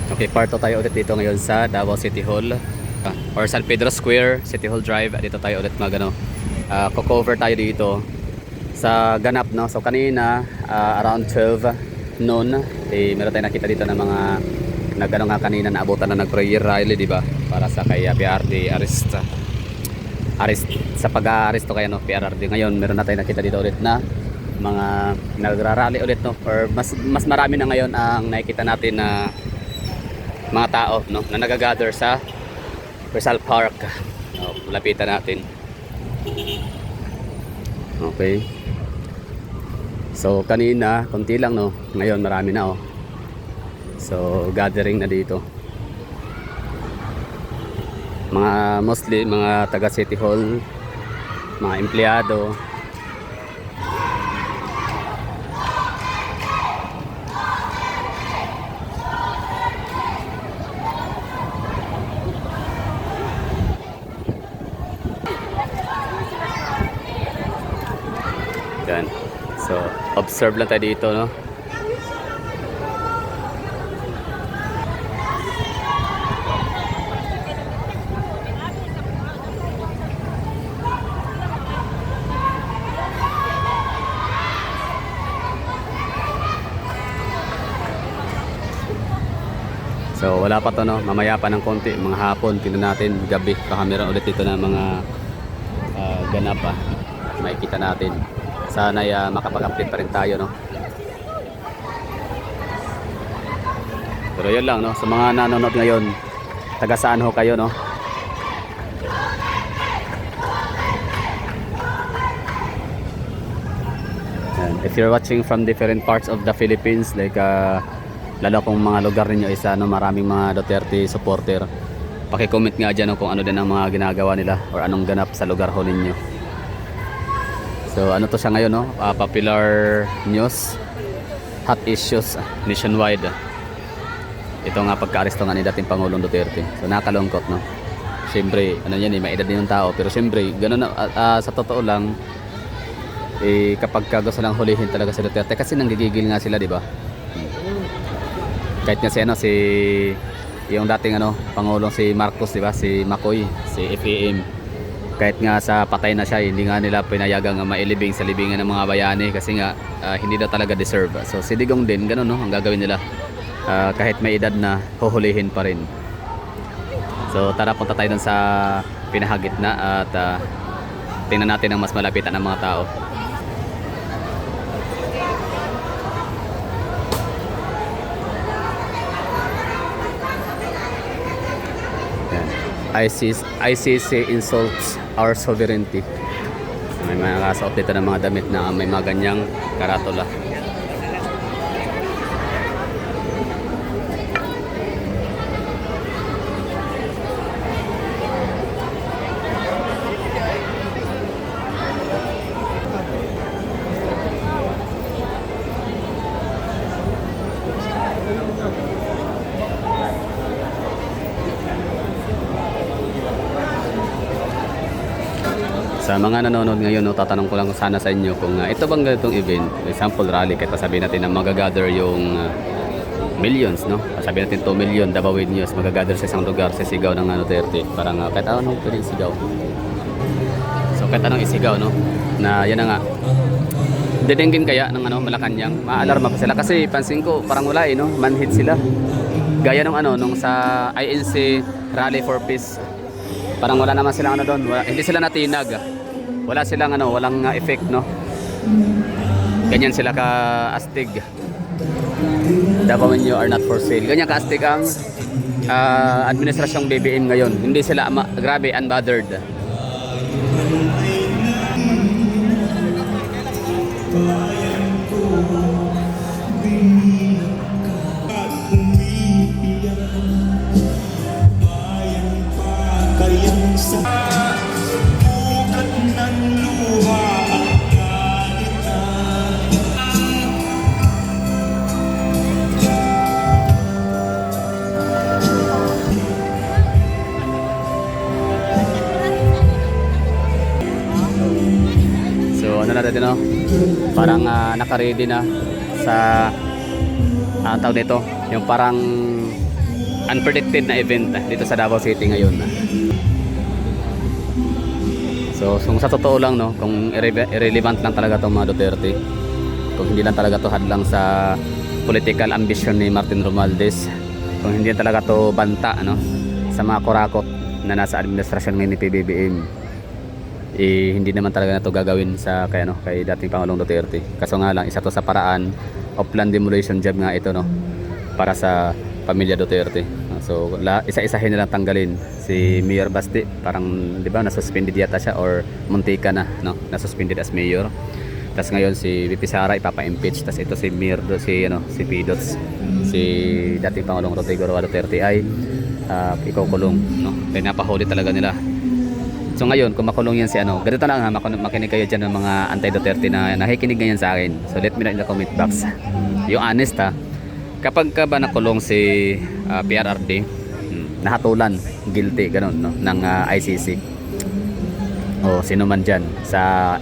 Okay, part 2 tayo ulit dito ngayon sa Davao City Hall or San Pedro Square, City Hall Drive. Dito tayo ulit cover tayo dito sa ganap, no? So kanina around 12 noon, meron tayong nakita dito ng mga nga kanina naabutan na nag-prayer rally, di ba? Para sa kay PRD arrest sa pag-aaresto kaya, no, PRRD. Ngayon meron na tayong nakita dito ulit na mga nagrarally ulit, no? Or mas marami na ngayon ang nakikita natin na mga tao, no, na nagagather sa Rizal Park. Lapitan natin. Okay. So kanina konti lang, no, ngayon marami na, oh. So gathering na dito. Mostly mga taga City Hall, mga empleyado. Yan. So observe lang tayo dito, no. So wala pa to, no, mamaya pa ng konti, mga hapon, tingnan natin gabi, baka meron ulit dito na mga ganap pa makikita natin. Sana makapag-update pa rin tayo, no. Pero yun lang, no, sa mga nanonood ngayon, taga saan ho kayo, no? And if you're watching from different parts of the Philippines, like lalo kung mga lugar ninyo is maraming mga Duterte supporter, paki-comment nga dyan, no, kung ano din ang mga ginagawa nila or anong ganap sa lugar ho ninyo. So ano to siya ngayon, no? Popular news, hot issues nationwide. Ito nga pagka-aresto nga ni dating Pangulong Duterte. So nakalungkot, no? Siyempre, ano yan, may edad din yung tao. Pero siyempre, ganun na, sa totoo lang, kapag gusto lang hulihin talaga si Duterte, kasi nanggigigil nga sila, di ba? Kahit nga yung dating Pangulong si Marcos, di ba? Si Macoy, si FAM. Kahit nga sa patay na siya, hindi nga nila pinayagang mailibing sa libingan ng mga bayani kasi nga hindi daw talaga deserve. So si Digong din, ganun, no, ang gagawin nila. Kahit may edad na, huhulihin pa rin. So tara, punta tayo dun sa pinahagitna at tingnan natin ang mas malapitan ng mga tao. ICC insults our sovereignty. May mga kasuot dito ng mga damit na may mga ganyang karatula. Sa mga nanonood ngayon, no, tatanong ko lang sana sa inyo kung ito bang ganitong event, example rally, kahit sabihin natin na magagather yung millions, no? Sabihin natin 2 million Davaoenos magagather sa isang lugar sa sigaw ng Duterte. Parang kahit anong pwedeng isigaw. So kahit anong isigaw, no? Na yan na nga. Didinggin kaya ng Malacanang, maalarma pa sila kasi pansin ko parang wala, no? Manhid sila. Gaya nung sa INC Rally for Peace. Parang wala naman silang doon, hindi sila natinag. Wala silang walang effect, no. Ganyan sila ka-astig. Davaoenyo are not for sale. Ganyan ka-astig ang administrasyong BBM ngayon. Hindi sila grabe unbothered. natin, no? Parang naka-ready na sa tawag nito, yung parang unpredicted na event dito sa Davao City ngayon. So kung sa totoo lang, no, kung irrelevant lang talaga itong mga Duterte, kung hindi lang talaga to hadlang sa political ambition ni Martin Romualdez, kung hindi talaga to banta, no, sa mga kurakot na nasa administrasyon ngayon ni PBBM, hindi naman talaga na to gagawin sa kay dating Pangulong Duterte. Kaso nga lang, isa to sa paraan of land demolition job nga ito, no, para sa pamilya Duterte. So isa-isahin nilang tanggalin si Mayor Basti, parang 'di ba na-suspended yata siya or muntika na, no, na-suspended as mayor. Tapos ngayon si VP Sara ipapa-impeach, tapos ito si Mayor si Pidots, si dating Pangulong Rodrigo Roa Duterte ay ikukulong, no. Kaya napahuli talaga nila. So ngayon, kung makulong yan si ganito lang ha, makinig kayo dyan ng mga anti-Duterte na nakikinig ngayon sa akin. So let me know in the comment box. Yung honest ha, kapag ka ba nakulong si PRRD, nahatulan, guilty, ganun, no, ng ICC. O sino man dyan, sa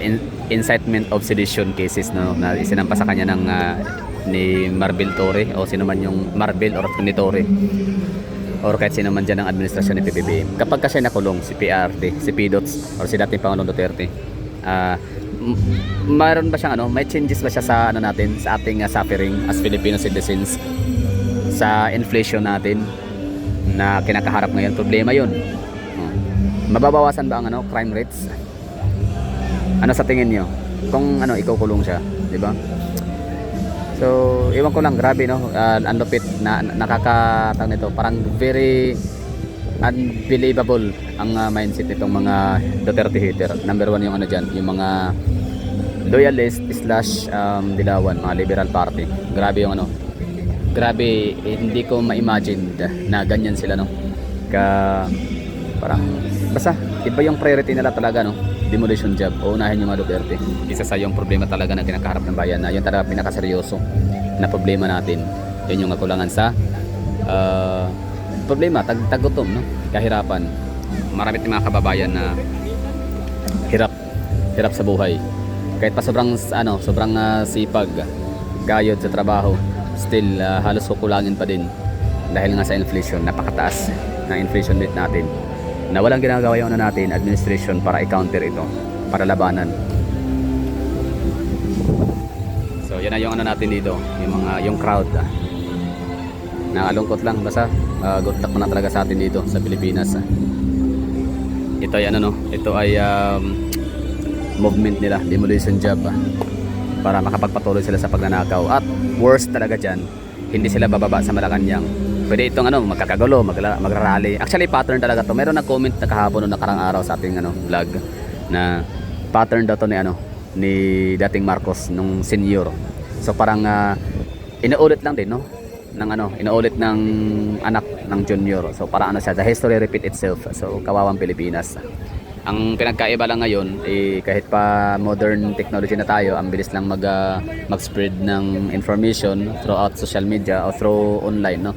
incitement of sedition cases, no, na isinampa sa kanya ng ni Marbil Torre, o sino man yung Marbil or ni Torre, or kahit sino man dyan ng administrasyon ni PBBM. Kapag kasi nakulong si PRD, si Pidots, or si dating Pangulong Duterte, mayroon ba siyang may changes ba siya sa natin, sa ating suffering as Filipino citizens, sa inflation natin na kinakaharap ngayon? Problema yun. Mababawasan ba ang crime rates? Ano sa tingin niyo kung ikukulong siya, di ba? So, iwan ko lang, grabe, no, ang lupit na nakakatang nito, parang very unbelievable ang mindset nitong mga Duterte hater. Number one yung dyan, yung mga loyalist slash dilawan, mga liberal party. Grabe yung grabe, hindi ko ma-imagine na ganyan sila, no. Parang basta iba yung priority nila talaga, no, demolition job, o unahin yung mga Duterte. Isa sa yung problema talaga na kinakaharap ng bayan, na yun talaga pinakaseryoso na problema natin. Yun yung kakulangan sa problema, tagutom, no, kahirapan. Marami tayong mga kababayan na hirap sa buhay. Kahit pa sobrang sipag, gayod sa trabaho, still halos kukulangin pa din dahil nga sa inflation. Napakataas ng inflation rate natin, na walang ginagawa yung natin, administration, para i-counter ito, para labanan. So yan na yung natin dito, yung crowd. Nakalungkot lang, basta good luck na talaga sa atin dito sa Pilipinas. Ito ay ito ay movement nila, demolition job, para makapagpatuloy sila sa pagnanakaw. At worst talaga dyan, hindi sila bababa sa Malacanang. Pwede itong magkakagulo, magrarally. Actually pattern talaga to. Meron nag-comment na kahapon noong nakarang araw sa ating vlog, na pattern daw to ni dating Marcos nung senior. So parang inuulit lang din, no, inuulit ng anak ng junior. So parang siya, the history repeat itself. So kawawang Pilipinas. Ang pinagkaiba lang ngayon, kahit pa modern technology na tayo, ang bilis lang mag-spread ng information throughout social media o through online, no.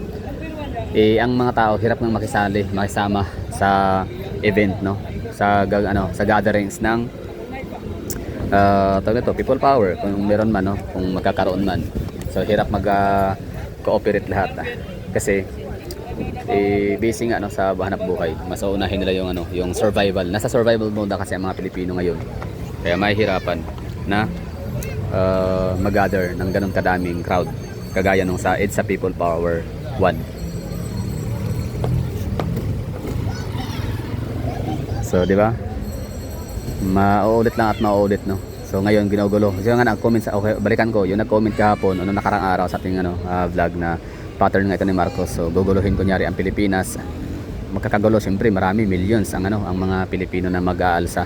Ang mga tao hirap nang makisama sa event, no, sa gatherings ng tawag nito, people power, kung meron man, no, kung magkakaroon man. So hirap cooperate lahat, kasi busy nga sa hanap buhay. Mas uunahin nila yung survival. Nasa survival mode na kasi ang mga Pilipino ngayon. Kaya mahihirapan na mag-gather ng ganun kadaming crowd, kagaya nung sa EDSA People Power 1. So, di ba? Mauulit lang at mauulit, no. So, ngayon ginugulo. Kasi nga nag-comment balikan ko, yung nag-comment kahapon nakarang araw sa ating vlog, na pattern nga ito ni Marcos. So, guguluhin kunyari ang Pilipinas. Magkakagulo, siyempre marami, millions ang mga Pilipino na mag-aalsa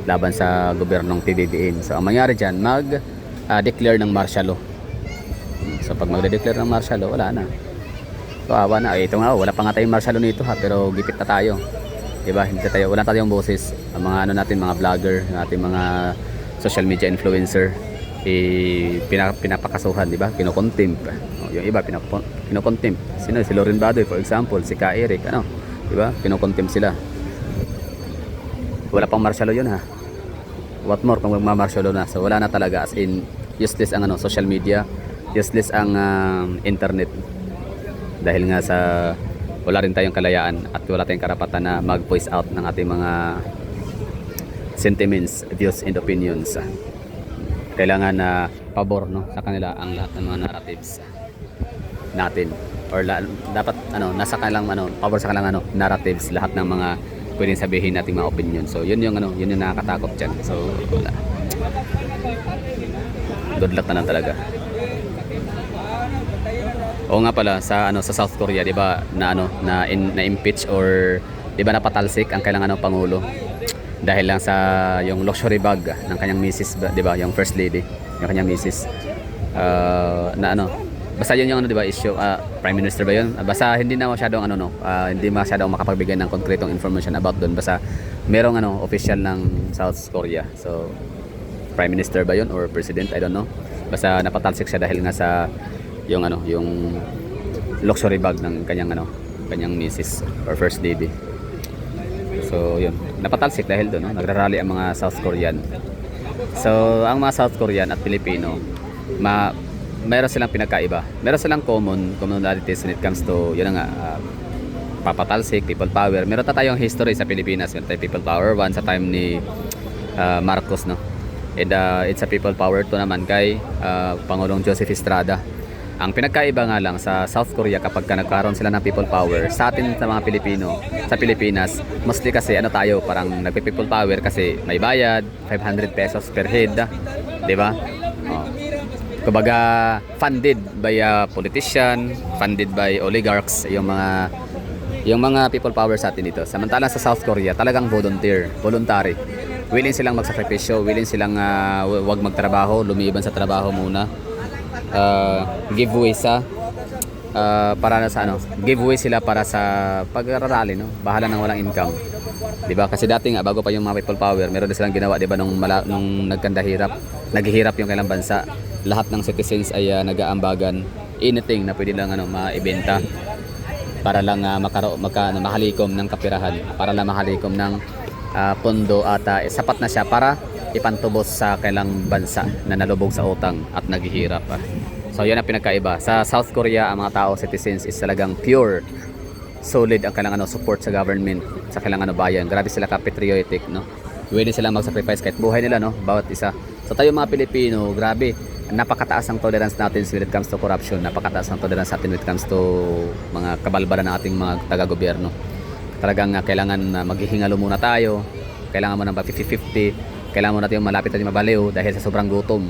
laban sa gobyernong PBBM. So, ang mangyari diyan, declare ng martial law. So, pag magde-declare ng martial law, wala na. Kawawa na. Ito nga, wala pa nga tayong martial law nito, pero gipit na tayo. Diba? Wala tayong boses. Ang mga natin, mga vlogger, natin mga social media influencer, pinapakasuhan, diba? Kinokontempt. Yung iba kinokontempt. Sino? Si Loren Badoy, for example, si Ka Eric, diba? Kinokontempt sila. Wala pang martial law yun, ha. What more kung magma-martial law na? So wala na talaga, as in useless ang social media, useless ang internet, dahil nga sa wala rin tayong kalayaan at wala tayong karapatan na mag-voice out ng ating mga sentiments, views and opinions. Kailangan na pabor no sa kanila ang lahat ng mga narratives natin, or dapat nasa kanilang pabor sa kanilang narratives lahat ng mga pwedeng sabihin nating mga opinion. So yun yung yun yung nakakatakot diyan. So wala, good luck na lang talaga. O nga pala sa sa South Korea, 'di ba, na impeach or 'di ba napatalsik ang kailangan pangulo dahil lang sa yung luxury bag ng kanyang misis, 'di ba, yung first lady, yung kanyang misis. Basta yun yung 'di ba issue, prime minister ba yun? Basta hindi na masyadong hindi masyadong makapagbigay ng konkretong information about doon. Basta merong official ng South Korea. So prime minister ba yun or president, I don't know. Basta napatalsik siya dahil nga sa yung yung luxury bag ng kanyang misis or first lady. So yun, napatalsik dahil doon, nagrarally ang mga South Korean. So ang mga South Korean at Pilipino, meron silang pinagkaiba. Meron silang commonalities when it comes to yun nga, papatalsik, people power. Meron tayong history sa Pilipinas, meron tayong people power 1 sa time ni Marcos, no. And it's a people power 2 naman kay Pangulong Joseph Estrada. Ang pinagkaiba nga lang sa South Korea, kapag nagkaroon sila ng people power, sa atin sa mga Pilipino, sa Pilipinas, mostly kasi tayo, parang nagpe-people power kasi may bayad, 500 pesos per head, 'di ba? Kumbaga funded by a politician, funded by oligarchs, yung mga people power sa atin dito. Samantalang sa South Korea, talagang voluntary. Willing silang magsakripisyo, willing silang wag magtrabaho, lumiban sa trabaho muna. Give way sila para sa pag-rally, no? Bahala nang walang income. 'Di ba? Kasi dati nga bago pa yung mga people power, meron din silang ginawa, 'di ba, nung naghihirap yung kailang bansa. Lahat ng citizens ay nag-aambagan anything na pwede lang maibenta para lang makalikom ng kapirahan, para lang makalikom ng pondo at sapat na siya para ipantubos sa kailang bansa na nalubog sa utang at naghihirap. So yan ang pinagkaiba. Sa South Korea, ang mga tao, citizens, is talagang pure, solid ang kailangan support sa government, sa kailangan bayan. Grabe sila ka-patriotic, no? Willing silang mag-sacrifice kahit buhay nila, no? Bawat isa. So tayo mga Pilipino, grabe, napakataas ang tolerance natin when it comes to corruption. Napakataas ang tolerance natin when it comes to mga kabalbalan ng ating mga taga-gobyerno. Talagang kailangan maghihingalo muna tayo. Kailangan mo ng 50-50. Kailangan mo natin yung malapit natin mabaliw dahil sa sobrang gutom,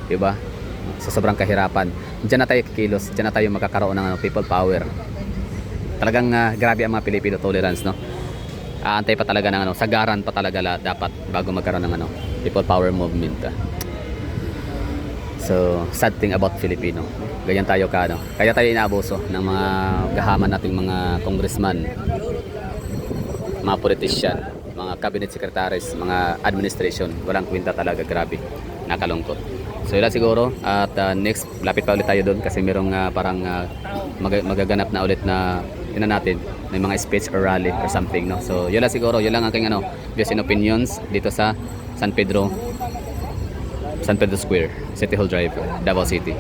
'di ba? Sa sobrang kahirapan. Diyan na tayo kikilos, diyan na tayo magkakaroon ng people power. Talagang grabe ang mga Pilipino tolerance, no? Aantay pa talaga ng sagaran pa talaga dapat bago magkaroon ng people power movement. So, sad thing about Filipino. Ganyan tayo kaya tayo inaabuso ng mga gahaman nating mga congressman, mga politician, mga cabinet secretaries, mga administration. Walang kwenta talaga, grabe. Nakalungkot. So yun lang siguro, at next lapit pa ulit tayo doon kasi merong parang magaganap na ulit na natin, may mga speech or rally or something, no. So yun lang siguro, yun lang aking views and opinions dito sa San Pedro Square, City Hall Drive, Davao City.